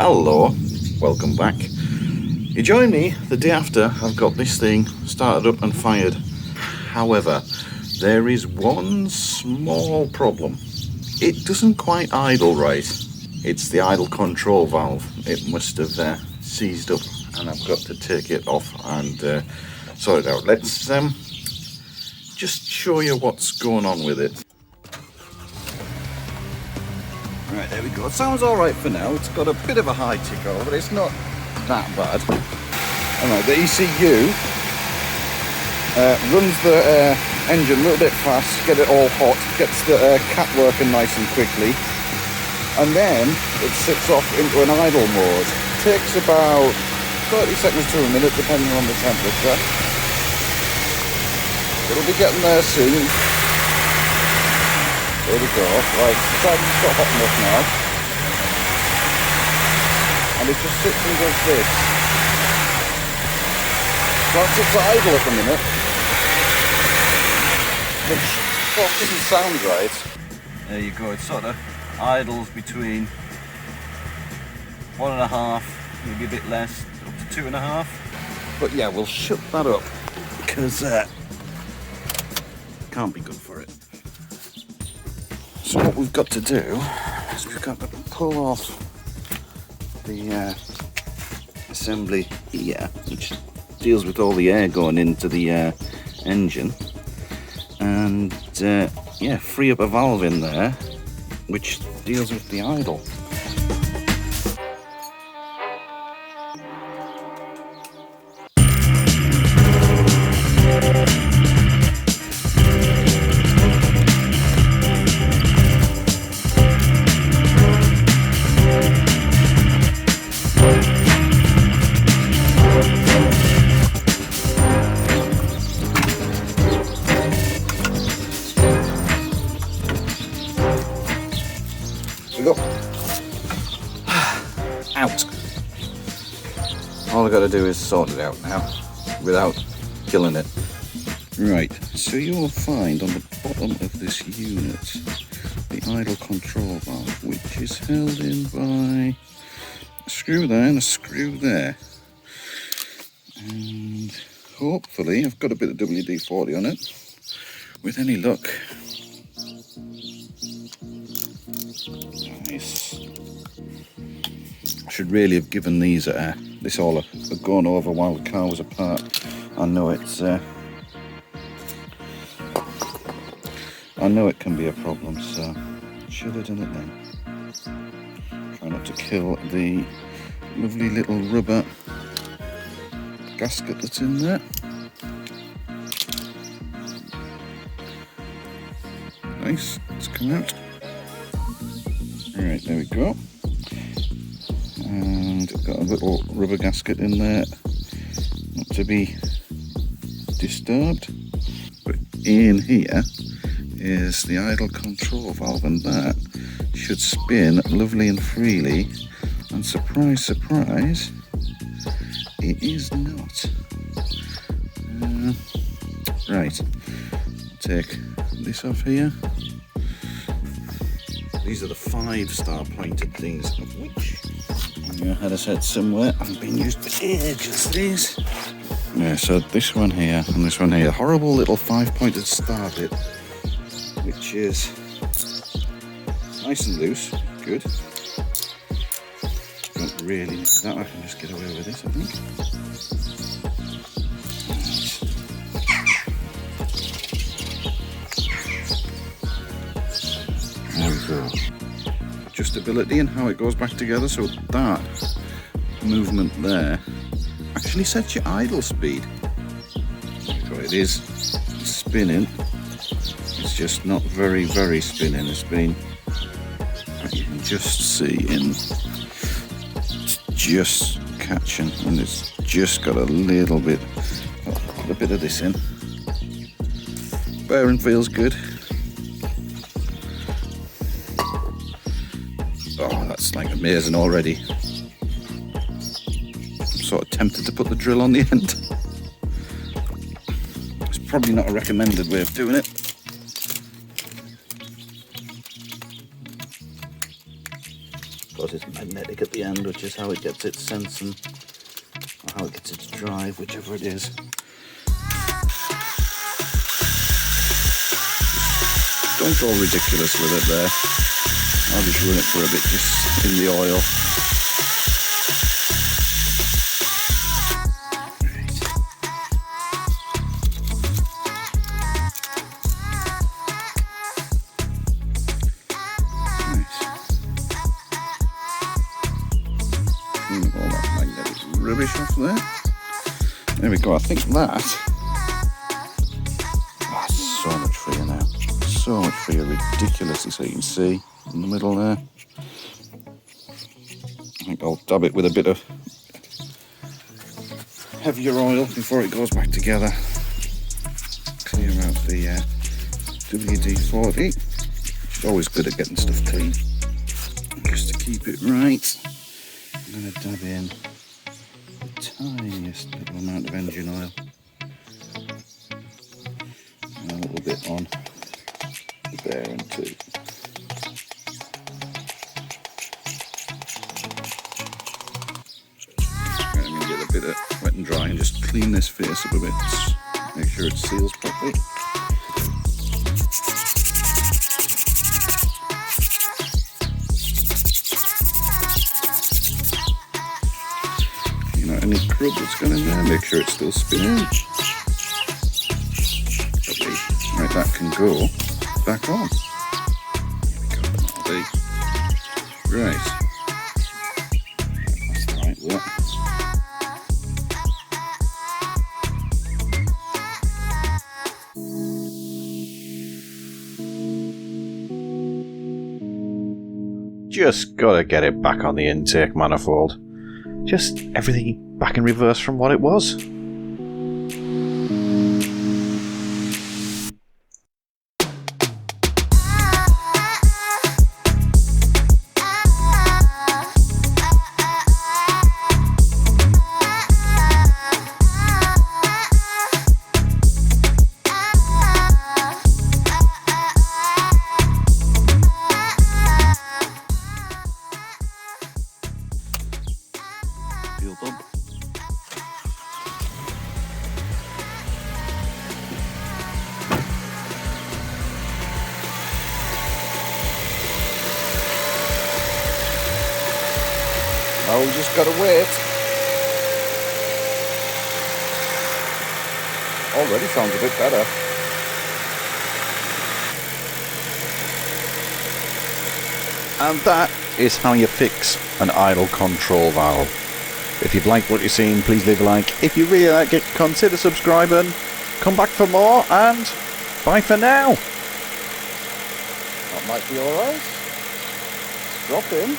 Hello, welcome back. You join me the day after I've got this thing started up and fired. However, there is one small problem. It doesn't quite idle right. It's the idle control valve. It must have seized up and I've got to take it off and sort it out. Let's just show you what's going on with it. Right, there we go. It sounds alright for now. It's got a bit of a high tick over, but it's not that bad. Alright, the ECU runs the engine a little bit fast, get it all hot, gets the cat working nice and quickly, and then it sits off into an idle mode. Takes about 30 seconds to a minute depending on the temperature. It'll be getting there soon. There we go. Right, it's got hot enough now. And it just sits and does this. Once it's idle at the minute, which sort of doesn't sound right. There you go, it sort of idles between 1.5, maybe a bit less, up to 2.5. But yeah, we'll shut that up because can't be good for it. So what we've got to do is we've got to pull off the assembly here, which deals with all the air going into the engine, and yeah, free up a valve in there which deals with the idle. Go. Out. All I got to do is sort it out now without killing it. Right, so you'll find on the bottom of this unit the idle control valve, which is held in by a screw there and a screw there. And hopefully I've got a bit of WD-40 on it. With any luck. Nice. I should really have given these this all a going over while the car was apart. I know it's I know it can be a problem, so should have done it then. Try not to kill the lovely little rubber gasket that's in there. Nice, it's come out. Right, there we go. And got a little rubber gasket in there, not to be disturbed. But in here is the idle control valve, and that should spin lovely and freely. And surprise, surprise, it is not. Right, take this off here. These are the 5-star pointed things, of which I had a set somewhere. Haven't been used for ages, these. Yeah, so this one here and this one here. Horrible little 5-pointed star bit, which is nice and loose. Good. Don't really need that. I can just get away with this, I think. There we go. Adjustability and how it goes back together, so that movement there actually sets your idle speed. So it is spinning, it's just not very spinning. It's been, you can just see it's just catching, and it's just got a little bit, put a bit of this in. Bearing feels good. Oh, that's like amazing already. I'm sort of tempted to put the drill on the end. It's probably not a recommended way of doing it. But because it's magnetic at the end, which is how it gets its sense and or how it gets its drive, whichever it is. Don't go ridiculous with it there. I'll just run it for a bit just in the oil. Clean up all that magnetic rubbish off there. There we go, I think that. Oh, so much freer now. So much freer, ridiculously, so you can see in the middle there. I think I'll dab it with a bit of heavier oil before it goes back together. Clear out the WD-40. It's always good at getting stuff clean. Just to keep it right, I'm going to dab in the tiniest little amount of engine oil. And a little bit on the bearing too. I'm going to get a bit of wet and dry and just clean this face up a bit. Make sure it seals properly. You know, any crud that's gone in there, make sure it's still spinning. Probably, right, that can go back on. There we go, right. That's the right way. Just gotta get it back on the intake manifold. Just everything back in reverse from what it was. Fuel pump. Now we just gotta wait. Already sounds a bit better. And that is how you fix an idle control valve. If you've liked what you've seen, please leave a like. If you really like it, consider subscribing. Come back for more, and bye for now. That might be alright. Drop in.